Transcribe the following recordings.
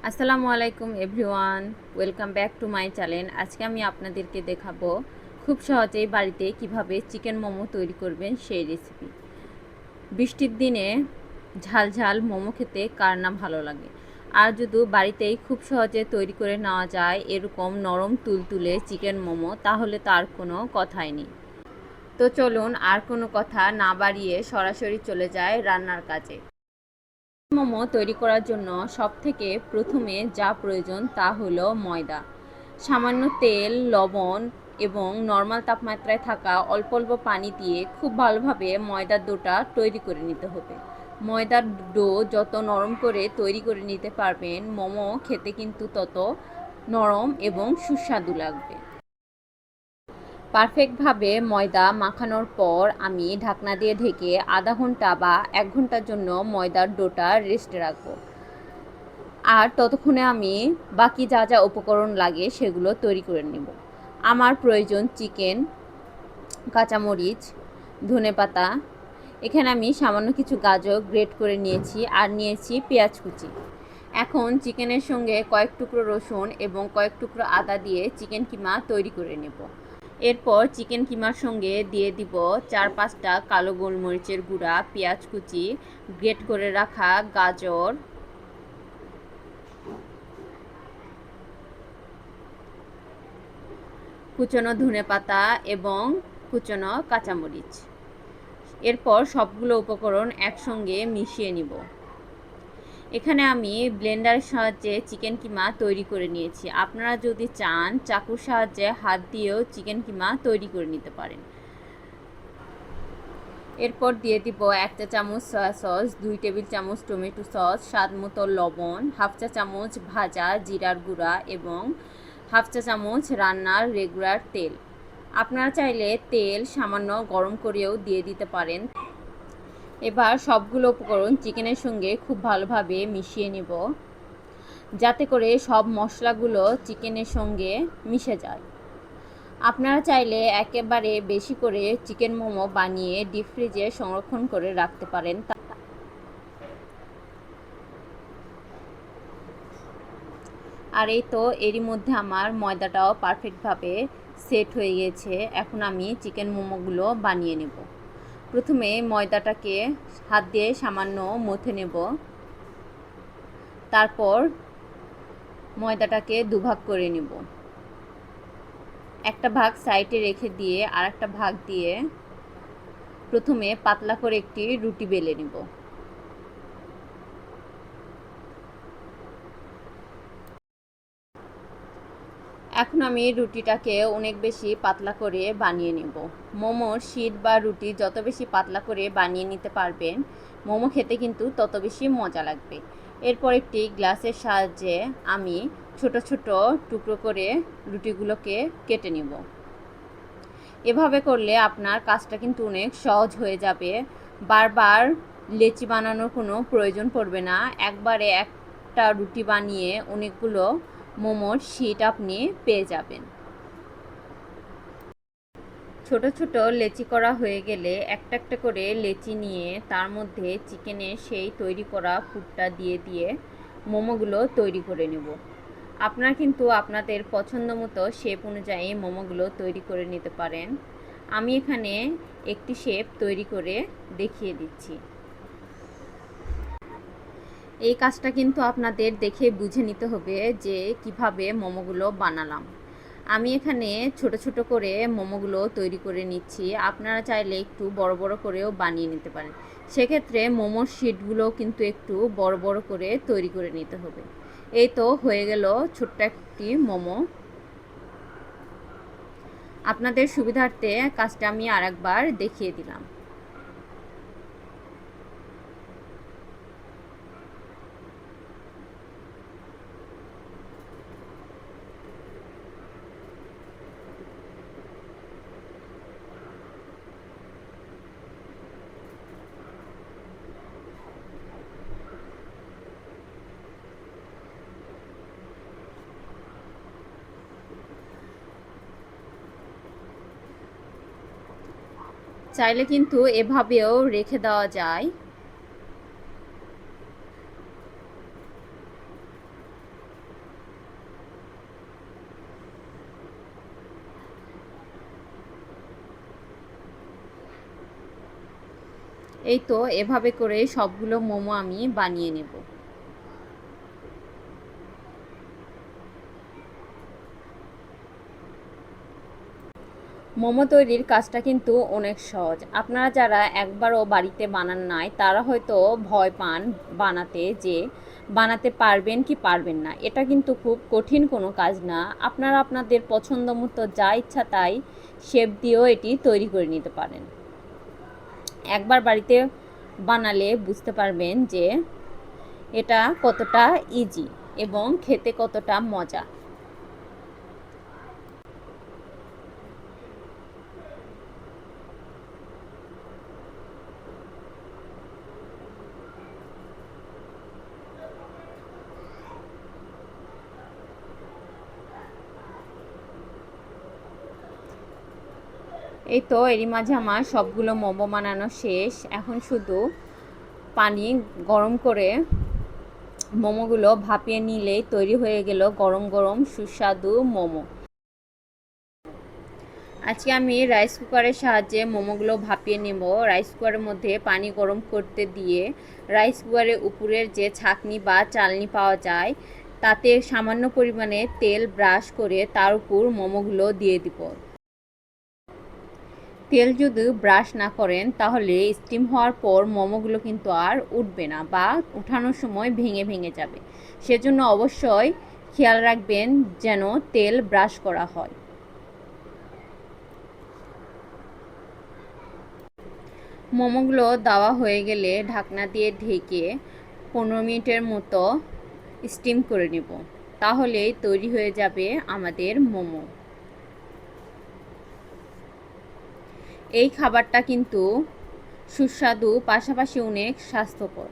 আসসালামু আলাইকুম everyone, welcome back to my channel. আজকে আমি আপনাদেরকে দেখাবো খুব সহজেই বাড়িতে কিভাবে চিকেন মোমো তৈরি করবেন সেই রেসিপি। বৃষ্টির দিনে ঝাল ঝাল মোমো খেতে কার না ভালো লাগে। আর যদি বাড়িতেই খুব সহজে তৈরি করে নেওয়া যায় এরকম নরম তুলতুলে চিকেন মোমো, তাহলে তার কোনো কথাই নেই। তো চলুন আর কোনো কথা না বাড়িয়ে সরাসরি চলে যায় রান্নার কাজে। মোমো তৈরি করার জন্য সবথেকে প্রথমে যা প্রয়োজন তা হলো ময়দা, সামান্য তেল, লবণ এবং নর্মাল তাপমাত্রায় থাকা অল্প অল্প পানি দিয়ে খুব ভালোভাবে ময়দার ডোটা তৈরি করে নিতে হবে। ময়দার ডো যত নরম করে তৈরি করে নিতে পারবেন, মোমো খেতে কিন্তু তত নরম এবং সুস্বাদু লাগবে। পারফেক্টভাবে ময়দা মাখানোর পর আমি ঢাকনা দিয়ে ঢেকে আধা ঘন্টা বা 1 ঘন্টার জন্য ময়দার ডোটা রেস্টে রাখবো। আর ততক্ষণে আমি বাকি যা যা উপকরণ লাগে সেগুলো তৈরি করে নেব। আমার প্রয়োজন চিকেন, কাঁচামরিচ, ধনেপাতা, এখানে আমি সামান্য কিছু গাজর গ্রেট করে নিয়েছি আর নিয়েছি পেঁয়াজ কুচি। এখন চিকেনের সঙ্গে কয়েক টুকরো রসুন এবং কয়েক টুকরো আদা দিয়ে চিকেন কিমা তৈরি করে নেব। এরপর চিকেন কিমার সঙ্গে দিয়ে দিব 4-5টা কালো গোলমরিচের গুঁড়া, পেঁয়াজ কুচি, গ্রেট করে রাখা গাজর, কুচনো ধনেপাতা এবং কুচনো কাঁচামরিচ। এরপর সবগুলো উপকরণ একসঙ্গে মিশিয়ে নিব। এখানে আমি ব্লেন্ডারের সাহায্যে চিকেন কিমা তৈরি করে নিয়েছি। আপনারা যদি চান চাকুর সাহায্যে হাত দিয়েও চিকেন কিমা তৈরি করে নিতে পারেন। এরপর দিয়ে দিব 1 চা চামচ সয়া সস, 2 টেবিল চামচ টমেটো সস, স্বাদ মতো লবণ, হাফ চা চামচ ভাজা জিরার গুঁড়া এবং হাফ চা চামচ রান্নার রেগুলার তেল। আপনারা চাইলে তেল সামান্য গরম করেও দিয়ে দিতে পারেন। এবার সবগুলো উপকরণ চিকেনের সঙ্গে খুব ভালোভাবে মিশিয়ে নেব, যাতে করে সব মশলাগুলো চিকেনের সঙ্গে মিশে যায়। আপনারা চাইলে একেবারে বেশি করে চিকেন মোমো বানিয়ে ডিপ ফ্রিজে সংরক্ষণ করে রাখতে পারেন। আর এই তো এরই মধ্যে আমার ময়দাটাও পারফেক্টভাবে সেট হয়ে গেছে। এখন আমি চিকেন মোমোগুলো বানিয়ে নেব। প্রথমে ময়দাটাকে হাত দিয়ে সামান্য মথে নেব, তারপর ময়দাটাকে দুভাগ করে নেব। একটা ভাগ সাইডে রেখে দিয়ে আর একটা ভাগ দিয়ে প্রথমে পাতলা করে একটি রুটি বেলে নেব। এখন আমি রুটিটাকে অনেক বেশি পাতলা করে বানিয়ে নেব। মোমোর শীট বা রুটি যত বেশি পাতলা করে বানিয়ে নিতে পারবেন, মোমো খেতে কিন্তু তত বেশি মজা লাগবে। এরপর একটি গ্লাসের সাহায্যে আমি ছোট ছোট টুকরো করে রুটিগুলোকে কেটে নেব। এভাবে করলে আপনার কাজটা কিন্তু অনেক সহজ হয়ে যাবে। বারবার লেচি বানানোর কোনো প্রয়োজন পড়বে না। একবারে একটা রুটি বানিয়ে অনেকগুলো মোমোর শীট আপনি পেয়ে যাবেন। ছোট ছোট লেচি করা হয়ে গেলে একটা একটা করে লেচি নিয়ে তার মধ্যে চিকেনের সেই তৈরি করা পুরটা দিয়ে দিয়ে মোমোগুলো তৈরি করে নেব। আপনারা কিন্তু আপনাদের পছন্দ মতো শেপ অনুযায়ী মোমোগুলো তৈরি করে নিতে পারেন। আমি এখানে একটি শেপ তৈরি করে দেখিয়ে দিচ্ছি। এই কাজটা কিন্তু আপনাদের দেখে বুঝে নিতে হবে যে কিভাবে মোমোগুলো বানালাম। আমি এখানে ছোট ছোট করে মোমোগুলো তৈরি করে নিচ্ছি। আপনারা চাইলে একটু বড় বড় করেও বানিয়ে নিতে পারেন। সেক্ষেত্রে মোমোর শিটগুলো কিন্তু একটু বড় বড় করে তৈরি করে নিতে হবে। এই তো হয়ে গেল ছোট্ট একটি মোমো। আপনাদের সুবিধার্থে কাজটা আমি আরেকবার দেখিয়ে দিলাম। চাইলে কিন্তু এভাবেও রেখে দেওয়া যায়। এই তো এভাবে করে সবগুলো মোমো আমি বানিয়ে নেব। মোমো তৈরির কাজটা কিন্তু অনেক সহজ। আপনারা যারা একবারও বাড়িতে বানান নাই তারা হয়তো ভয় পান বানাতে, যে বানাতে পারবেন কি পারবেন না। এটা কিন্তু খুব কঠিন কোনো কাজ না। আপনারা আপনাদের পছন্দ মতো যা ইচ্ছা তাই শেপ দিয়েও এটি তৈরি করে নিতে পারেন। একবার বাড়িতে বানালে বুঝতে পারবেন যে এটা কতটা ইজি এবং খেতে কতটা মজা। এই তো এরই মাঝে আমার সবগুলো মোমো বানানো শেষ। এখন শুধু পানি গরম করে মোমোগুলো ভাপিয়ে নিলেই তৈরি হয়ে গেল গরম গরম সুস্বাদু মোমো। আজকে আমি রাইস কুকারের সাহায্যে মোমোগুলো ভাপিয়ে নেব। রাইস কুকারের মধ্যে পানি গরম করতে দিয়ে রাইস কুকারের উপরের যে ছাঁকনি বা চালনি পাওয়া যায় তাতে সামান্য পরিমাণে তেল ব্রাশ করে তার উপর মোমোগুলো দিয়ে দিব। তেল যদি ব্রাশ না করেন তাহলে স্টিম হওয়ার পর মোমোগুলো কিন্তু আর উঠবে না বা উঠানোর সময় ভেঙে ভেঙে যাবে। সেজন্য অবশ্যই খেয়াল রাখবেন যেন তেল ব্রাশ করা হয়। মোমোগুলো দেওয়া হয়ে গেলে ঢাকনা দিয়ে ঢেকে 15 মিনিটের মতো স্টিম করে নেব। তাহলেই তৈরি হয়ে যাবে আমাদের মোমো। এই খাবারটা কিন্তু সুস্বাদু, পাশাপাশি অনেক স্বাস্থ্যকর।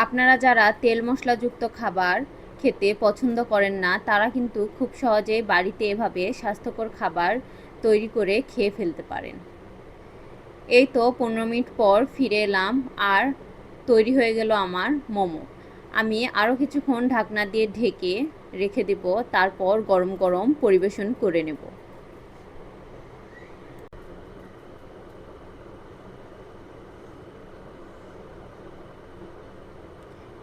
আপনারা যারা তেল মশলাযুক্ত খাবার খেতে পছন্দ করেন না তারা কিন্তু খুব সহজেই বাড়িতে এভাবে স্বাস্থ্যকর খাবার তৈরি করে খেয়ে ফেলতে পারেন। এই তো 15 মিনিট পর ফিরে এলাম আর তৈরি হয়ে গেল আমার মোমো। আমি আরও কিছুক্ষণ ঢাকনা দিয়ে ঢেকে রেখে দেব, তারপর গরম গরম পরিবেশন করে নেব।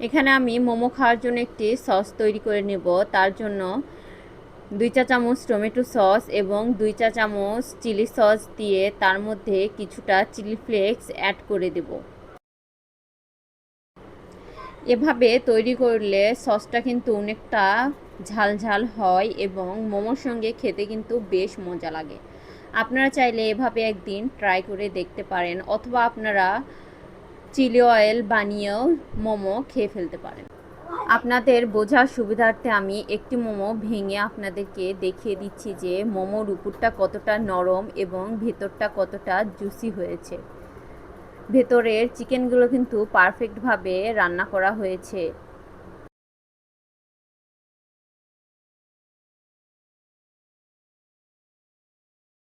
এখানে আমি মোমো খাওয়ার জন্য একটি সস তৈরি করে নেব। তার জন্য 2 চা চামচ টমেটো সস এবং 2 চা চামচ চিলি সস দিয়ে তার মধ্যে কিছুটা চিলি ফ্লেক্স অ্যাড করে দেব। এভাবে তৈরি করলে সসটা কিন্তু অনেকটা ঝাল ঝাল হয় এবং মোমোর সঙ্গে খেতে কিন্তু বেশ মজা লাগে। আপনারা চাইলে এভাবে একদিন ট্রাই করে দেখতে পারেন, অথবা আপনারা চিলি অয়েল বানিয়েও মোমো খেয়ে ফেলতে পারেন। আপনাদের বোঝার সুবিধার্থে আমি একটি মোমো ভেঙে আপনাদেরকে দেখিয়ে দিচ্ছি যে মোমোর উপরটা কতটা নরম এবং ভেতরটা কতটা জুসি হয়েছে। ভেতরের চিকেনগুলো কিন্তু পারফেক্টভাবে রান্না করা হয়েছে।